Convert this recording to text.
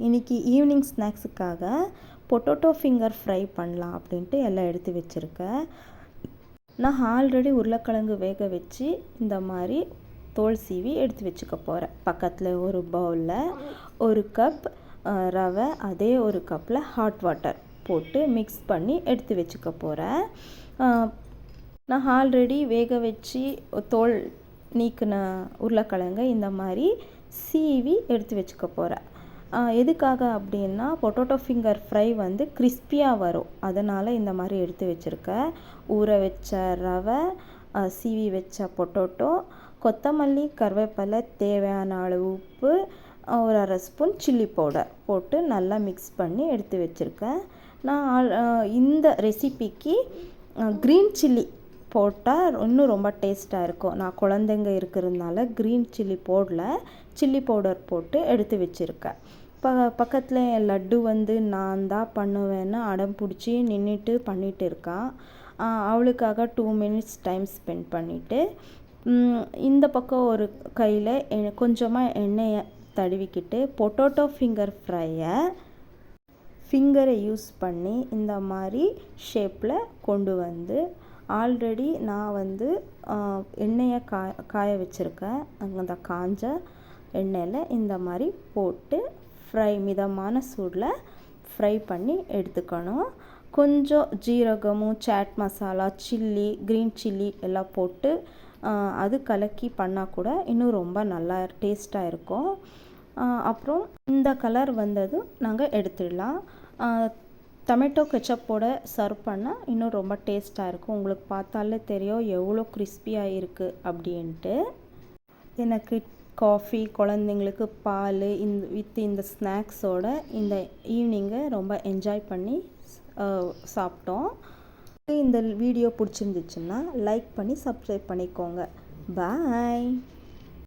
இன்றைக்கி evening ஸ்நாக்ஸுக்காக potato finger fry பண்ணலாம் அப்படின்ட்டு எல்லாம் எடுத்து வச்சுருக்கேன். நான் ஆல்ரெடி உருளைக்கிழங்கு வேக வச்சு இந்த மாதிரி தோல் சீவி எடுத்து வச்சுக்க போகிறேன். பக்கத்தில் ஒரு பவுலில் 1 கப் ரவை, அதே 1 கப்பில் ஹாட் வாட்டர் போட்டு மிக்ஸ் பண்ணி எடுத்து வச்சுக்க போகிறேன். நான் ஆல்ரெடி வேக வச்சு தோல் நீக்கின உருளைக்கிழங்கு இந்த மாதிரி சீவி எடுத்து வச்சுக்க போகிறேன். எதுக்காக அப்படின்னா பொட்டேட்டோ ஃபிங்கர் ஃப்ரை வந்து கிறிஸ்பியாக வரும், அதனால் இந்த மாதிரி எடுத்து வச்சுருக்கேன். ஊற வச்ச ரவை, சீவி வச்ச பொட்டேட்டோ, கொத்தமல்லி, கருவேப்பிலை, தேவையான அளவு உப்பு, ஒரு 1/2 ஸ்பூன் சில்லி பவுடர் போட்டு நல்லா மிக்ஸ் பண்ணி எடுத்து வச்சுருக்கேன். நான் இந்த ரெசிபிக்கு க்ரீன் சில்லி போட்டால் இன்னும் ரொம்ப டேஸ்ட்டாக இருக்கும். நான் குழந்தைங்க இருக்கிறதுனால க்ரீன் சில்லி போடல, சில்லி பவுடர் போட்டு எடுத்து வச்சுருக்கேன். பக்கத்தில் என் லட்டு வந்து நான் தான் பண்ணுவேன்னு அடம் பிடிச்சி நின்றுட்டு பண்ணிகிட்டு இருக்கான். அவளுக்காக 2 மினிட்ஸ் டைம் ஸ்பெண்ட் பண்ணிவிட்டு இந்த பக்கம் ஒரு கையில் கொஞ்சமாக எண்ணெயை தடவிக்கிட்டு பொட்டேட்டோ ஃபிங்கர் ஃப்ரையை ஃபிங்கரை யூஸ் பண்ணி இந்த மாதிரி ஷேப்பில் கொண்டு வந்து ஆல்ரெடி நான் வந்து எண்ணெயை காய வச்சுருக்கேன். அந்த காஞ்ச எண்ணெயில் இந்த மாதிரி போட்டு மிதமான சூடில் ஃப்ரை பண்ணி எடுத்துக்கணும். கொஞ்சம் ஜீரகமும், chaat masala, chilli, green chilli எல்லாம் போட்டு அது கலக்கி பண்ணால் கூட இன்னும் ரொம்ப நல்லா டேஸ்ட்டாக இருக்கும். அப்புறம் இந்த கலர் வந்ததும் நாங்கள் எடுத்துடலாம். டொமேட்டோ கெச்சப்போட சர்வ் பண்ணால் இன்னும் ரொம்ப டேஸ்ட்டாக இருக்கும். உங்களுக்கு பார்த்தாலே தெரியும் எவ்வளோ கிறிஸ்பியாக இருக்குது அப்படின்ட்டு. எனக்கு காஃபி, குழந்தைங்களுக்கு பால், இந்த ஸ்நாக்ஸோட இந்த ஈவினிங்கை ரொம்ப என்ஜாய் பண்ணி சாப்பிட்டோம். இந்த வீடியோ பிடிச்சிருந்துச்சுன்னா லைக் பண்ணி சப்ஸ்கிரைப் பண்ணிக்கோங்க. பாய்.